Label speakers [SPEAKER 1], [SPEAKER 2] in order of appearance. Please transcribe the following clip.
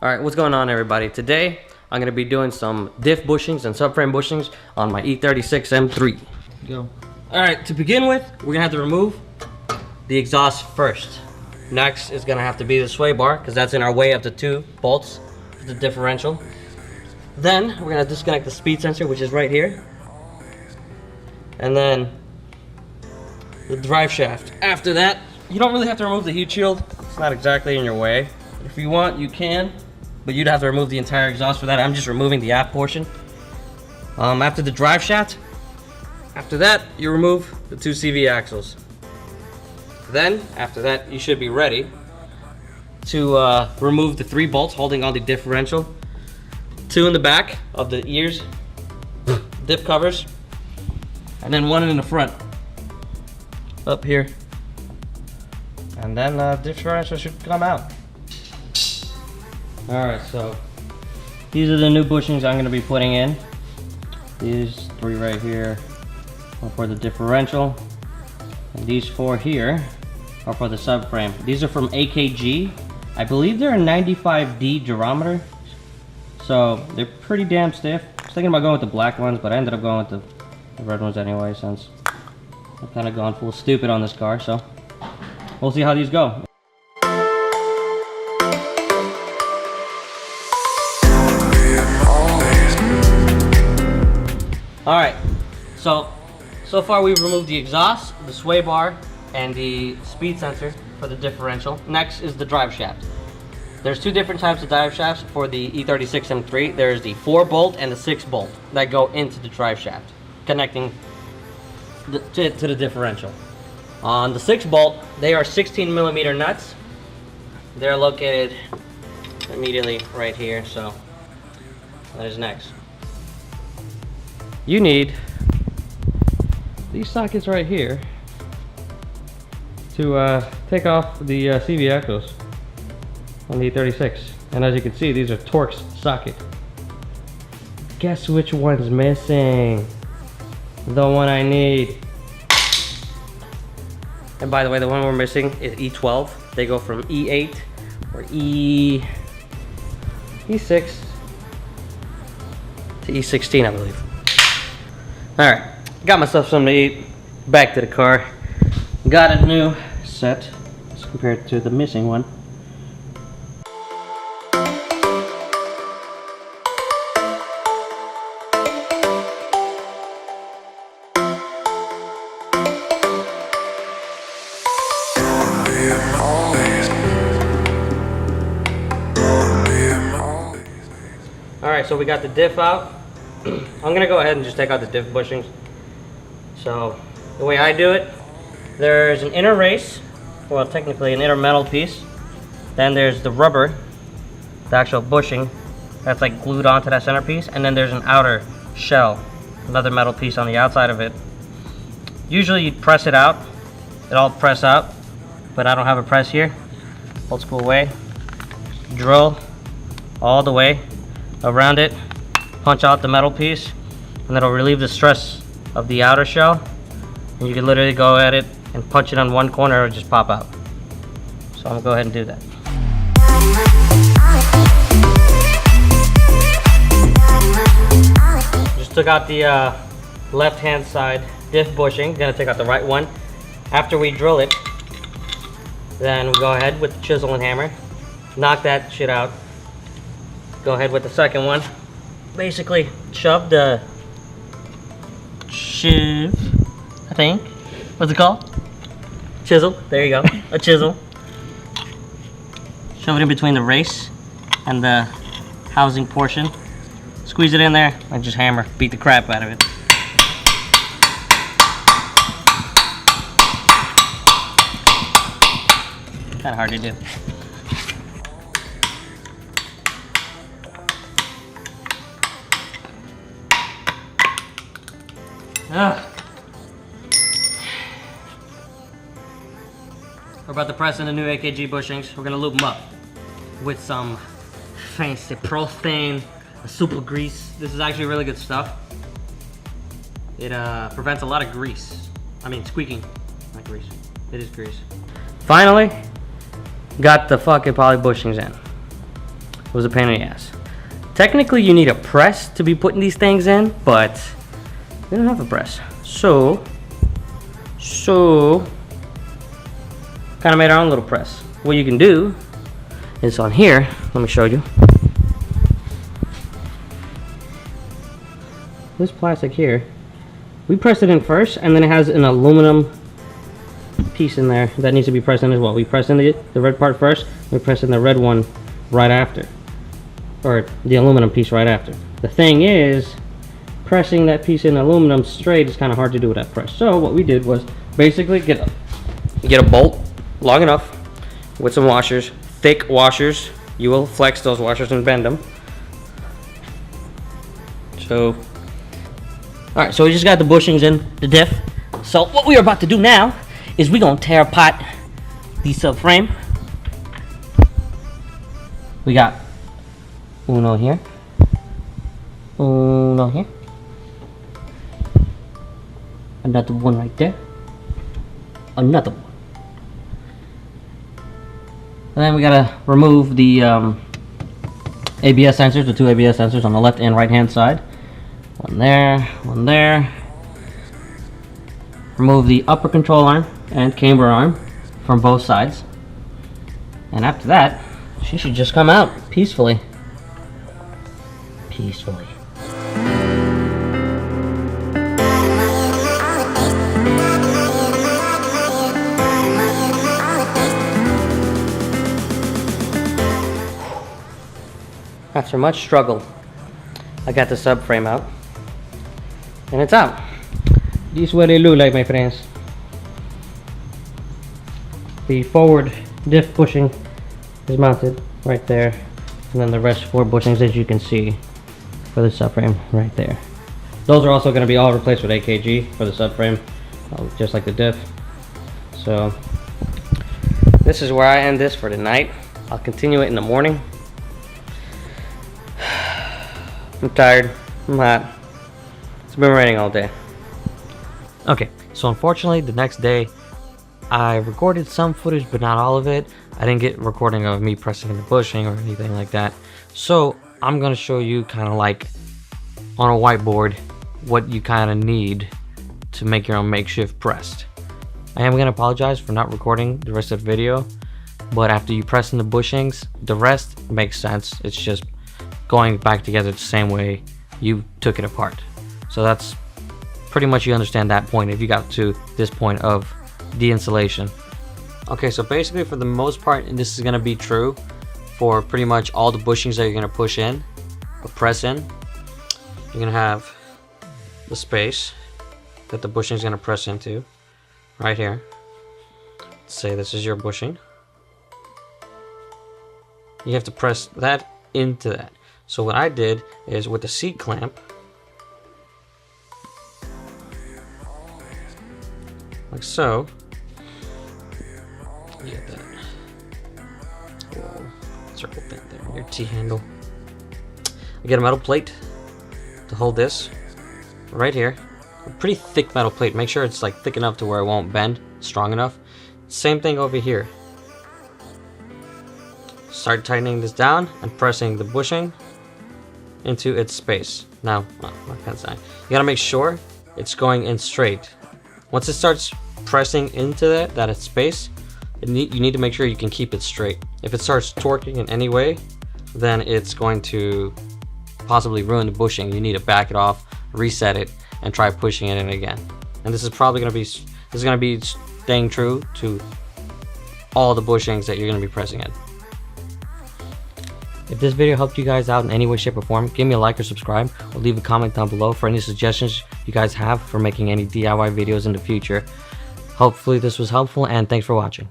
[SPEAKER 1] Alright, what's going on everybody? Today, I'm going to be doing some diff bushings and subframe bushings on my E36 M3. Go. Alright, to begin with, we're going to have to remove the exhaust first. Next is going to have to be the sway bar, because that's in our way of the two bolts, the differential. Then, we're going to disconnect the speed sensor, which is right here. And then, the drive shaft. After that, you don't really have to remove the heat shield. It's not exactly in your way. If you want, you can, but you'd have to remove the entire exhaust for that. I'm just removing the aft portion. After the drive shaft, after that, you remove the two CV axles. Then, after that, you should be ready to remove the 3 bolts holding on the differential. 2 in the back of the ears, dip covers, and then 1 in the front, up here. And then differential should come out. Alright, so these are the new bushings I'm going to be putting in. These 3 right here are for the differential, and these 4 here are for the subframe. These are from AKG. I believe they're a 95D durometer, so they're pretty damn stiff. I was thinking about going with the black ones, but I ended up going with the red ones anyway, since I've kind of gone full stupid on this car. So we'll see how these go. Alright, so far we've removed the exhaust, the sway bar, and the speed sensor for the differential. Next is the drive shaft. There's 2 different types of drive shafts for the E36 M3. There's the 4 bolt and the 6 bolt that go into the drive shaft, connecting to the differential. On the 6 bolt, they are 16mm nuts. They're located immediately right here, so that is next. You need these sockets right here to take off the CV axles on the E36. And as you can see, these are Torx socket. Guess which one's missing? The one I need. And by the way, the one we're missing is E12. They go from E8 or E6 to E16, I believe. Alright, got myself something to eat, back to the car. Got a new set as compared to the missing one. Alright, so we got the diff out. I'm gonna go ahead and just take out the diff bushings. So the way I do it, there's an inner race, well technically an inner metal piece. Then there's the rubber, the actual bushing that's like glued onto that center piece, and then there's an outer shell, another metal piece on the outside of it. Usually you'd press it out, it'll press out, but I don't have a press here. Old school way, drill all the way around it, punch out the metal piece, and that'll relieve the stress of the outer shell. And you can literally go at it and punch it on one corner, or just pop out. So I'm gonna go ahead and do that. Just took out the left hand side diff bushing. Gonna take out the right one. After we drill it, then we go ahead with the chisel and hammer, knock that shit out. Go ahead with the second one. Basically shove the I think. What's it called? Chisel. There you go. A chisel. Shove it in between the race and the housing portion. Squeeze it in there and just hammer. Beat the crap out of it. Kind of hard to do. We're about to press in the new AKG bushings. We're gonna lube them up with some fancy profane super grease. This is actually really good stuff. It prevents a lot of grease. I mean squeaking, not grease. It is grease. Finally, got the fucking poly bushings in. It was a pain in the ass. Technically, you need a press to be putting these things in, but we don't have a press. So kind of made our own little press. What you can do is on here, let me show you. This plastic here, we press it in first, and then it has an aluminum piece in there that needs to be pressed in as well. We press in the red part first, we press in the red one right after, or the aluminum piece right after. The thing is, pressing that piece in aluminum straight is kind of hard to do with that press. So what we did was basically get a bolt long enough with some washers, thick washers. You will flex those washers and bend them. So, all right, so we just got the bushings in the diff. So what we are about to do now is we're gonna tear apart the subframe. We got uno here, uno here, another one right there, another one. And then we gotta remove the ABS sensors, the two ABS sensors on the left and right hand side. One there, one there. Remove the upper control arm and camber arm from both sides. And after that, she should just come out peacefully. Peacefully. After much struggle, I got the subframe out, and it's out. This is what they look like, my friends. The forward diff bushing is mounted right there, and then the rest 4 bushings, as you can see, for the subframe right there. Those are also going to be all replaced with AKG for the subframe, just like the diff. So this is where I end this for tonight. I'll continue it in the morning. I'm tired, I'm hot. It's been raining all day. Okay, so unfortunately the next day I recorded some footage but not all of it. I didn't get recording of me pressing the bushing or anything like that. So I'm gonna show you kind of like on a whiteboard what you kind of need to make your own makeshift press. I am gonna apologize for not recording the rest of the video, but after you press in the bushings, the rest makes sense. It's just going back together the same way you took it apart. So that's pretty much, you understand that point if you got to this point of the installation. Okay, so basically for the most part, and this is going to be true for pretty much all the bushings that you're going to push in or press in, you're going to have the space that the bushing is going to press into right here. Let's say this is your bushing. You have to press that into that. So what I did is with the seat clamp, like so, you get that little circle thing there, your T-handle. I get a metal plate to hold this right here. A pretty thick metal plate. Make sure it's like thick enough to where it won't bend, strong enough. Same thing over here. Start tightening this down and pressing the bushing into its space. Now, my pen's dying. You gotta make sure it's going in straight. Once it starts pressing into that it's space, you need to make sure you can keep it straight. If it starts torquing in any way, then it's going to possibly ruin the bushing. You need to back it off, reset it, and try pushing it in again. And this is probably gonna be staying true to all the bushings that you're gonna be pressing in. If this video helped you guys out in any way, shape, or form, give me a like or subscribe, or leave a comment down below for any suggestions you guys have for making any DIY videos in the future. Hopefully this was helpful, and thanks for watching.